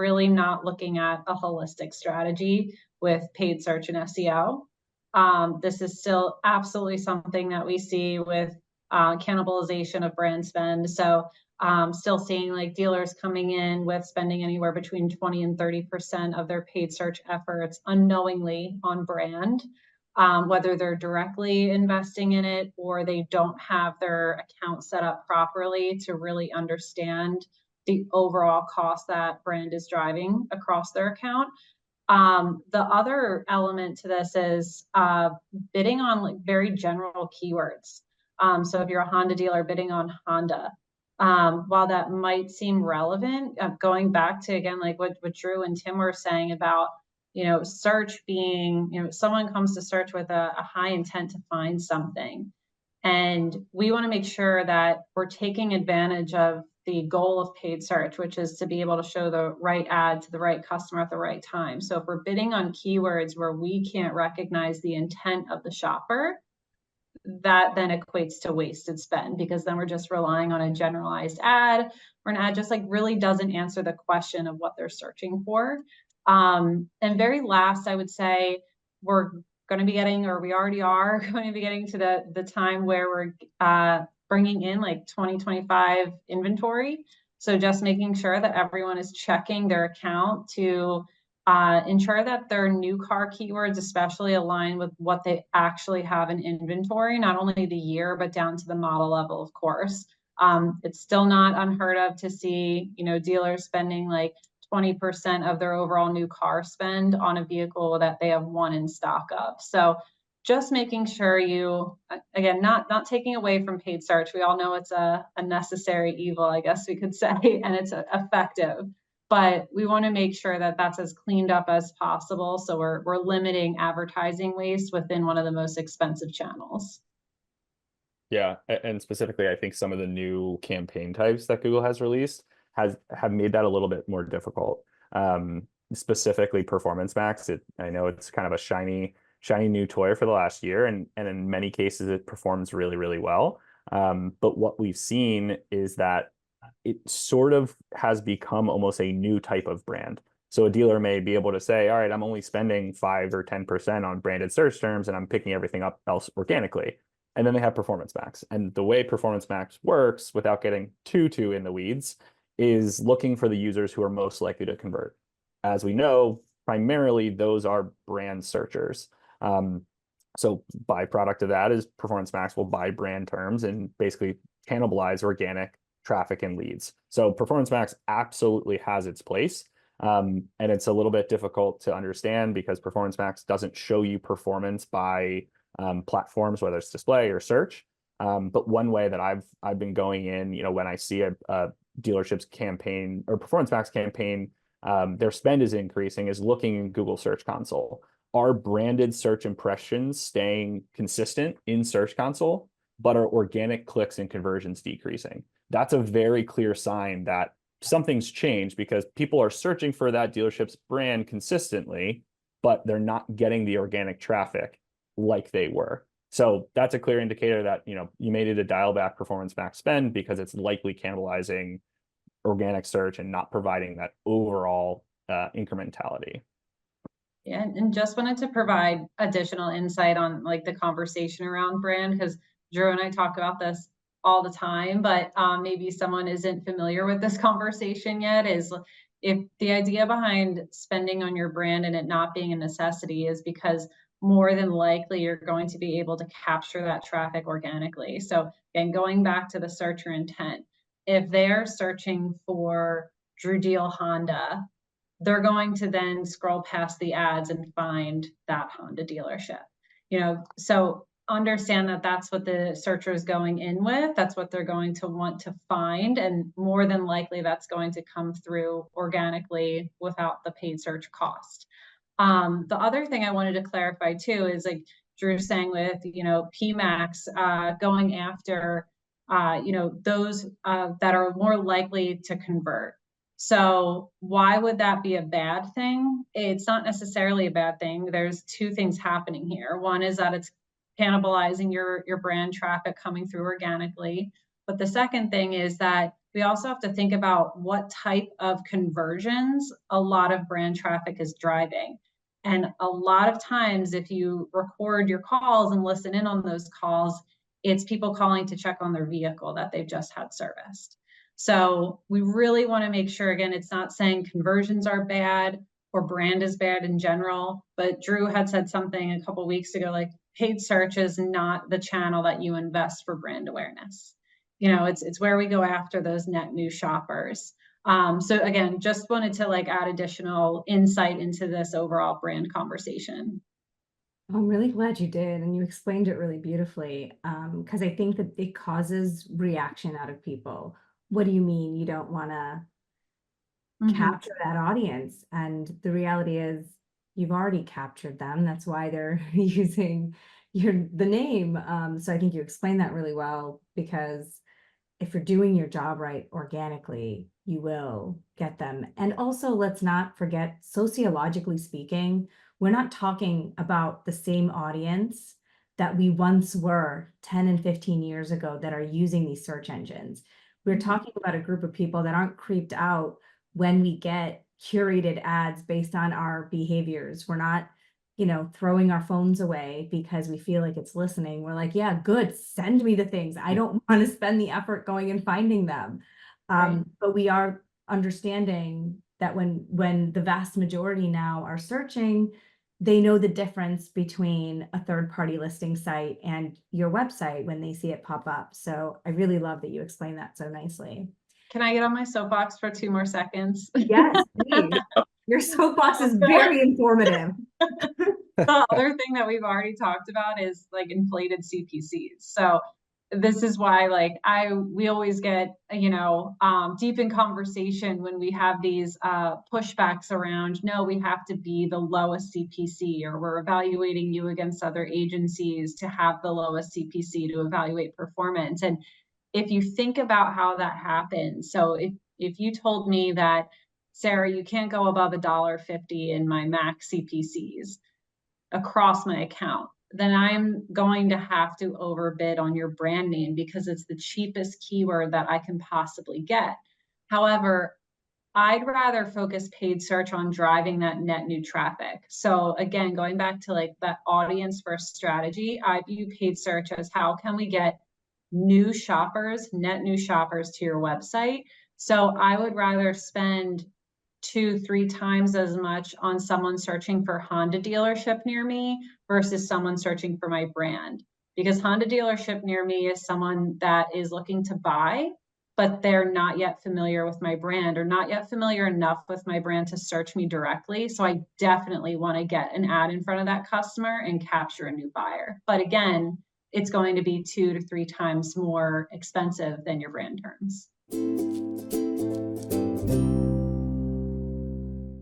really not looking at a holistic strategy with paid search and SEO. This is still absolutely something that we see with cannibalization of brand spend. So still seeing like dealers coming in with spending anywhere between 20 and 30% of their paid search efforts unknowingly on brand, whether they're directly investing in it or they don't have their account set up properly to really understand the overall cost that brand is driving across their account. The other element to this is bidding on like very general keywords. So if you're a Honda dealer bidding on Honda, while that might seem relevant, going back to again like what Drew and Tim were saying about search being someone comes to search with a high intent to find something, and we want to make sure that we're taking advantage of the goal of paid search, which is to be able to show the right ad to the right customer at the right time. So if we're bidding on keywords where we can't recognize the intent of the shopper, that then equates to wasted spend, because then we're just relying on a generalized ad or an ad just like really doesn't answer the question of what they're searching for. And very last, I would say we're going to be getting, or we already are going to be getting to the time where we're bringing in like 2025 inventory. So just making sure that everyone is checking their account to ensure that their new car keywords especially align with what they actually have in inventory, not only the year, but down to the model level, of course. It's still not unheard of to see, dealers spending like 20% of their overall new car spend on a vehicle that they have one in stock of. So just making sure you, again, not taking away from paid search. We all know it's a necessary evil, I guess we could say, and it's effective. But we want to make sure that that's as cleaned up as possible. So we're limiting advertising waste within one of the most expensive channels. Yeah, and specifically, I think some of the new campaign types that Google has released have made that a little bit more difficult. Specifically, Performance Max. I know it's kind of a shiny new toy for the last year, and in many cases it performs really, really well. But what we've seen is that it sort of has become almost a new type of brand. So a dealer may be able to say, all right, I'm only spending 5 or 10% on branded search terms and I'm picking everything up else organically. And then they have Performance Max. And the way Performance Max works, without getting too in the weeds, is looking for the users who are most likely to convert. As we know, primarily those are brand searchers. So byproduct of that is Performance Max will buy brand terms and basically cannibalize organic traffic and leads. So Performance Max absolutely has its place. And it's a little bit difficult to understand because Performance Max doesn't show you performance by platforms, whether it's display or search. But one way that I've been going in, when I see a dealership's campaign or Performance Max campaign, their spend is increasing, is looking in Google Search Console. Are branded search impressions staying consistent in Search Console, but are organic clicks and conversions decreasing? That's a very clear sign that something's changed, because people are searching for that dealership's brand consistently, but they're not getting the organic traffic like they were. So that's a clear indicator that, you may need to dial back Performance Max spend because it's likely cannibalizing organic search and not providing that overall incrementality. Yeah, and just wanted to provide additional insight on like the conversation around brand, because Drew and I talk about this all the time, but maybe someone isn't familiar with this conversation yet, is if the idea behind spending on your brand and it not being a necessity is because more than likely you're going to be able to capture that traffic organically. So again, going back to the searcher intent, if they're searching for Drew Diehl Honda, they're going to then scroll past the ads and find that Honda dealership. So understand that that's what the searcher is going in with. That's what they're going to want to find. And more than likely, that's going to come through organically without the paid search cost. The other thing I wanted to clarify too is like Drew saying with, PMAX going after, those that are more likely to convert. So why would that be a bad thing? It's not necessarily a bad thing. There's two things happening here. One is that it's cannibalizing your brand traffic coming through organically. But the second thing is that we also have to think about what type of conversions a lot of brand traffic is driving. And a lot of times, if you record your calls and listen in on those calls, it's people calling to check on their vehicle that they've just had serviced. So we really want to make sure, again, it's not saying conversions are bad or brand is bad in general, but Drew had said something a couple of weeks ago, like paid search is not the channel that you invest for brand awareness. It's where we go after those net new shoppers. So again, just wanted to like add additional insight into this overall brand conversation. I'm really glad you did, and you explained it really beautifully, because I think that it causes reaction out of people. What do you mean you don't want to capture that audience? And the reality is you've already captured them. That's why they're using the name. So I think you explained that really well, because if you're doing your job right organically, you will get them. And also, let's not forget, sociologically speaking, we're not talking about the same audience that we once were 10 and 15 years ago that are using these search engines. We're talking about a group of people that aren't creeped out when we get curated ads based on our behaviors. We're not, throwing our phones away because we feel like it's listening. We're like, yeah, good, send me the things. I don't want to spend the effort going and finding them. Right. But we are understanding that when the vast majority now are searching, they know the difference between a third-party listing site and your website when they see it pop up. So I really love that you explained that so nicely. Can I get on my soapbox for 2 more seconds? Yes, please. Your soapbox is very informative. The other thing that we've already talked about is like inflated CPCs. So this is why we always get, deep in conversation when we have these pushbacks around, no, we have to be the lowest CPC, or we're evaluating you against other agencies to have the lowest CPC to evaluate performance. And if you think about how that happens, so if you told me that, Sarah, you can't go above $1.50 in my max CPCs across my account, then I'm going to have to overbid on your brand name because it's the cheapest keyword that I can possibly get. However, I'd rather focus paid search on driving that net new traffic. So again, going back to like that audience first strategy, I view paid search as how can we get new shoppers, net new shoppers to your website. So I would rather spend 2-3 times as much on someone searching for Honda dealership near me versus someone searching for my brand. Because Honda dealership near me is someone that is looking to buy, but they're not yet familiar with my brand, or not yet familiar enough with my brand to search me directly. So I definitely want to get an ad in front of that customer and capture a new buyer. But again, it's going to be 2 to 3 times more expensive than your brand terms.